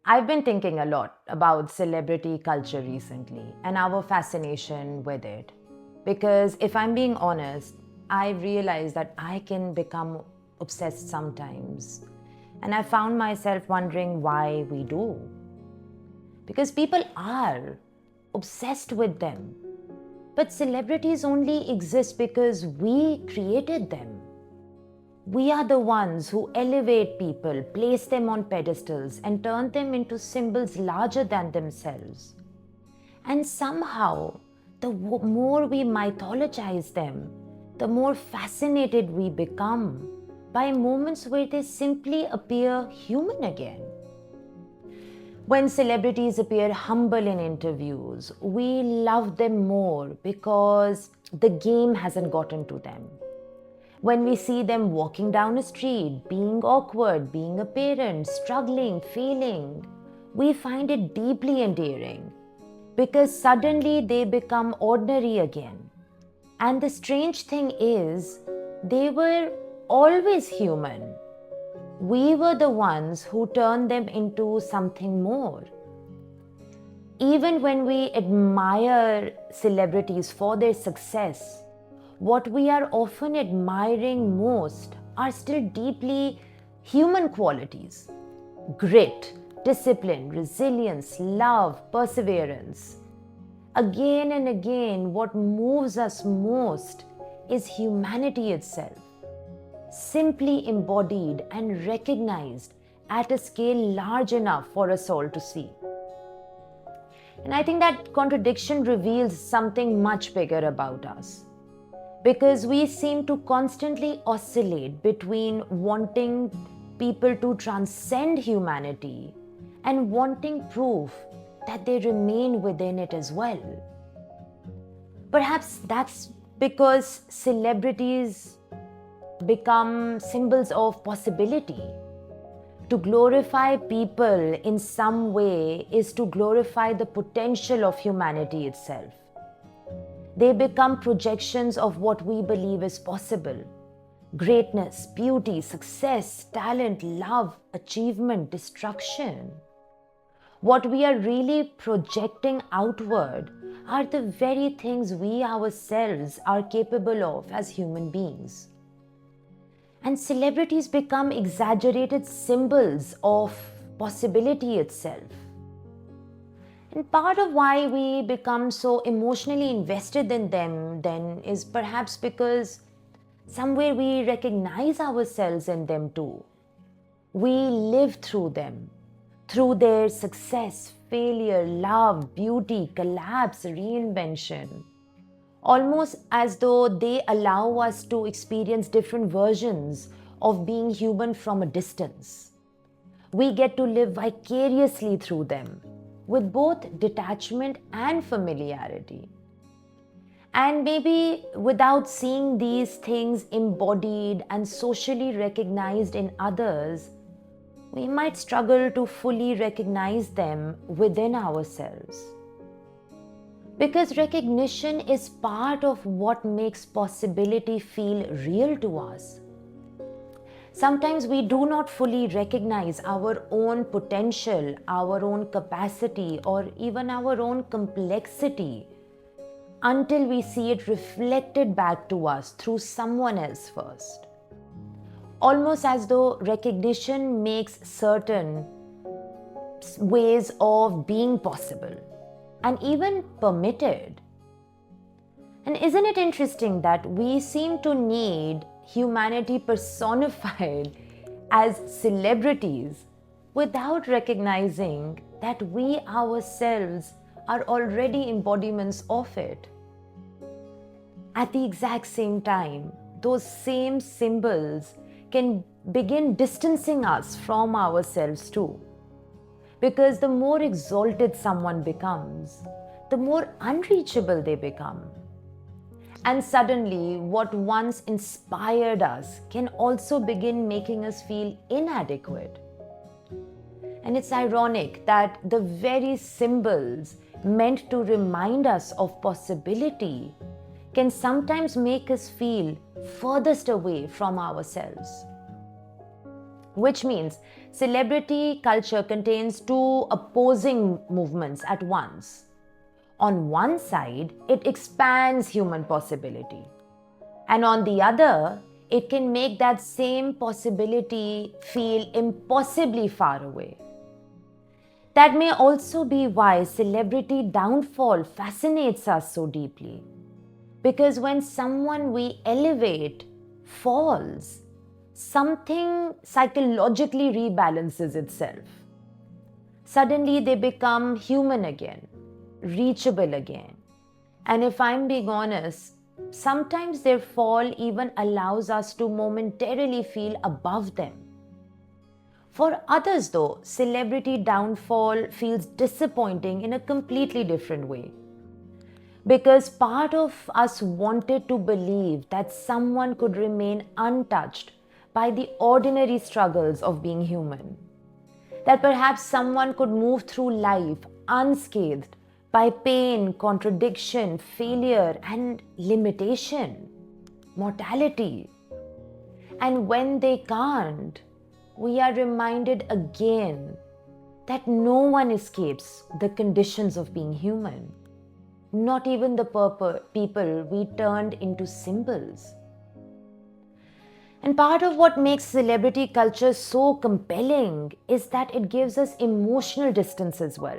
I've been thinking a lot about celebrity culture recently and our fascination with it. Because if I'm being honest, I realize that I can become obsessed sometimes. And I found myself wondering why we do. Because people are obsessed with them. But celebrities only exist because we created them. We are the ones who elevate people, place them on pedestals, and turn them into symbols larger than themselves. And somehow, the more we mythologize them, the more fascinated we become by moments where they simply appear human again. When celebrities appear humble in interviews, we love them more because the game hasn't gotten to them. When we see them walking down a street, being awkward, being a parent, struggling, failing, we find it deeply endearing because suddenly they become ordinary again. And the strange thing is, they were always human. We were the ones who turned them into something more. Even when we admire celebrities for their success, what we are often admiring most are still deeply human qualities: grit, discipline, resilience, love, perseverance. Again and again, what moves us most is humanity itself, simply embodied and recognized at a scale large enough for us all to see. And I think that contradiction reveals something much bigger about us. Because we seem to constantly oscillate between wanting people to transcend humanity and wanting proof that they remain within it as well. Perhaps that's because celebrities become symbols of possibility. To glorify people in some way is to glorify the potential of humanity itself. They become projections of what we believe is possible: greatness, beauty, success, talent, love, achievement, destruction. What we are really projecting outward are the very things we ourselves are capable of as human beings. And celebrities become exaggerated symbols of possibility itself. And part of why we become so emotionally invested in them then is perhaps because somewhere we recognize ourselves in them too. We live through them, through their success, failure, love, beauty, collapse, reinvention. Almost as though they allow us to experience different versions of being human from a distance. We get to live vicariously through them, with both detachment and familiarity. And maybe without seeing these things embodied and socially recognized in others, we might struggle to fully recognize them within ourselves. Because recognition is part of what makes possibility feel real to us. Sometimes we do not fully recognize our own potential, our own capacity, or even our own complexity until we see it reflected back to us through someone else first. Almost as though recognition makes certain ways of being possible and even permitted. And isn't it interesting that we seem to need humanity personified as celebrities without recognizing that we ourselves are already embodiments of it? At the exact same time, those same symbols can begin distancing us from ourselves too. Because the more exalted someone becomes, the more unreachable they become. And suddenly, what once inspired us can also begin making us feel inadequate. And it's ironic that the very symbols meant to remind us of possibility can sometimes make us feel furthest away from ourselves. which means celebrity culture contains two opposing movements at once. On one side, it expands human possibility, and on the other, it can make that same possibility feel impossibly far away. That may also be why celebrity downfall fascinates us so deeply. Because when someone we elevate falls, something psychologically rebalances itself. Suddenly they become human again, reachable again. And if I'm being honest, sometimes their fall even allows us to momentarily feel above them. For others, though, celebrity downfall feels disappointing in a completely different way. Because part of us wanted to believe that someone could remain untouched by the ordinary struggles of being human. That perhaps someone could move through life unscathed by pain, contradiction, failure, and limitation, mortality. And when they can't, we are reminded again that no one escapes the conditions of being human, not even the people we turned into symbols. And part of what makes celebrity culture so compelling is that it gives us emotional distance as well.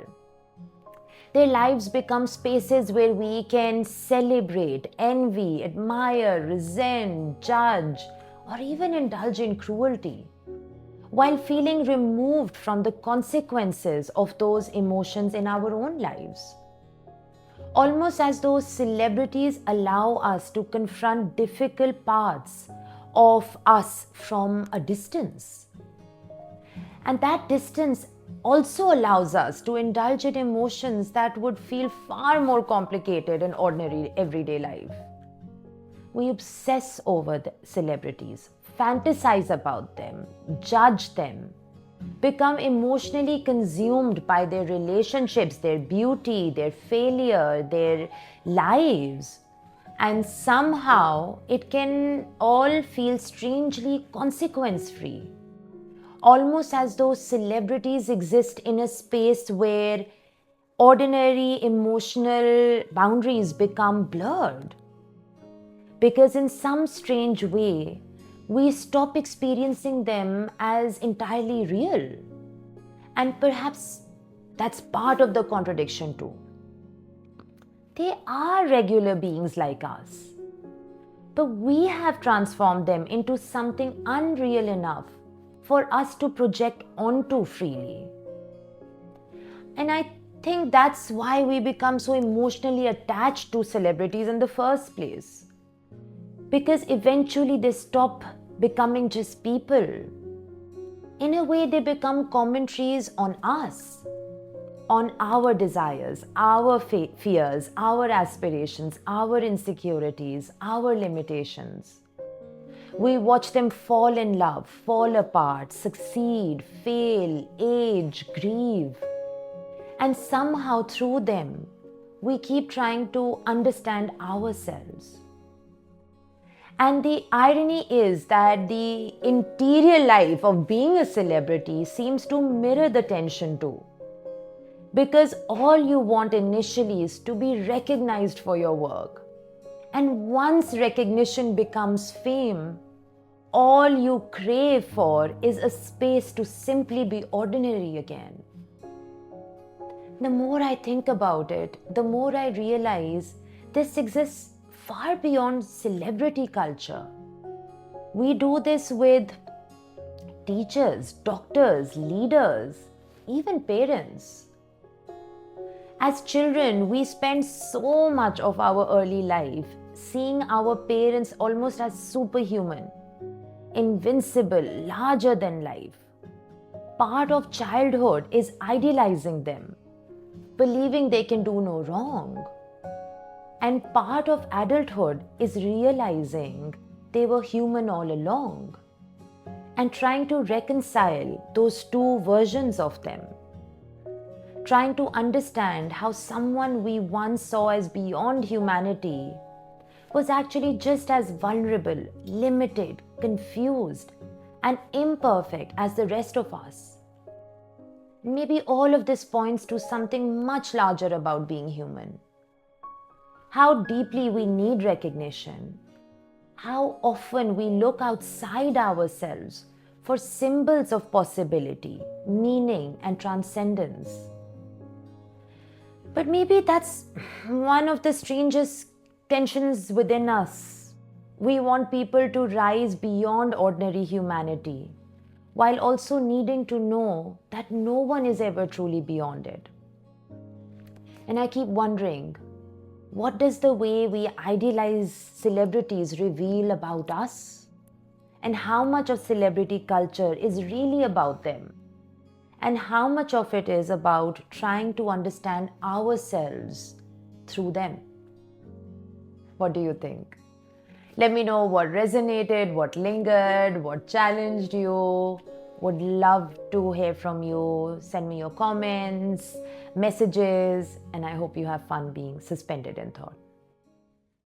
Their lives become spaces where we can celebrate, envy, admire, resent, judge, or even indulge in cruelty, while feeling removed from the consequences of those emotions in our own lives. Almost as though celebrities allow us to confront difficult parts of us from a distance. And that distance also allows us to indulge in emotions that would feel far more complicated in ordinary everyday life. We obsess over the celebrities, fantasize about them, judge them, become emotionally consumed by their relationships, their beauty, their failure, their lives. And somehow it can all feel strangely consequence free. Almost as though celebrities exist in a space where ordinary emotional boundaries become blurred. Because in some strange way, we stop experiencing them as entirely real. And perhaps that's part of the contradiction too. They are regular beings like us, but we have transformed them into something unreal enough for us to project onto freely. And I think that's why we become so emotionally attached to celebrities in the first place. Because eventually they stop becoming just people. In a way, they become commentaries on us, on our desires, our fears, our aspirations, our insecurities, our limitations. We watch them fall in love, fall apart, succeed, fail, age, grieve. And somehow through them, we keep trying to understand ourselves. And the irony is that the interior life of being a celebrity seems to mirror the tension too. Because all you want initially is to be recognized for your work. And once recognition becomes fame, all you crave for is a space to simply be ordinary again. The more I think about it, the more I realize this exists far beyond celebrity culture. We do this with teachers, doctors, leaders, even parents. As children, we spend so much of our early life seeing our parents almost as superhuman, invincible, larger than life. Part of childhood is idealizing them, believing they can do no wrong. And part of adulthood is realizing they were human all along and trying to reconcile those two versions of them. Trying to understand how someone we once saw as beyond humanity was actually just as vulnerable, limited, confused, and imperfect as the rest of us. Maybe all of this points to something much larger about being human. How deeply we need recognition. How often we look outside ourselves for symbols of possibility, meaning, and transcendence. But maybe that's one of the strangest tensions within us. We want people to rise beyond ordinary humanity, while also needing to know that no one is ever truly beyond it. And I keep wondering, what does the way we idealize celebrities reveal about us? And how much of celebrity culture is really about them? And how much of it is about trying to understand ourselves through them? What do you think? Let me know what resonated, what lingered, what challenged you. Would love to hear from you. Send me your comments, messages, and I hope you have fun being suspended in thought.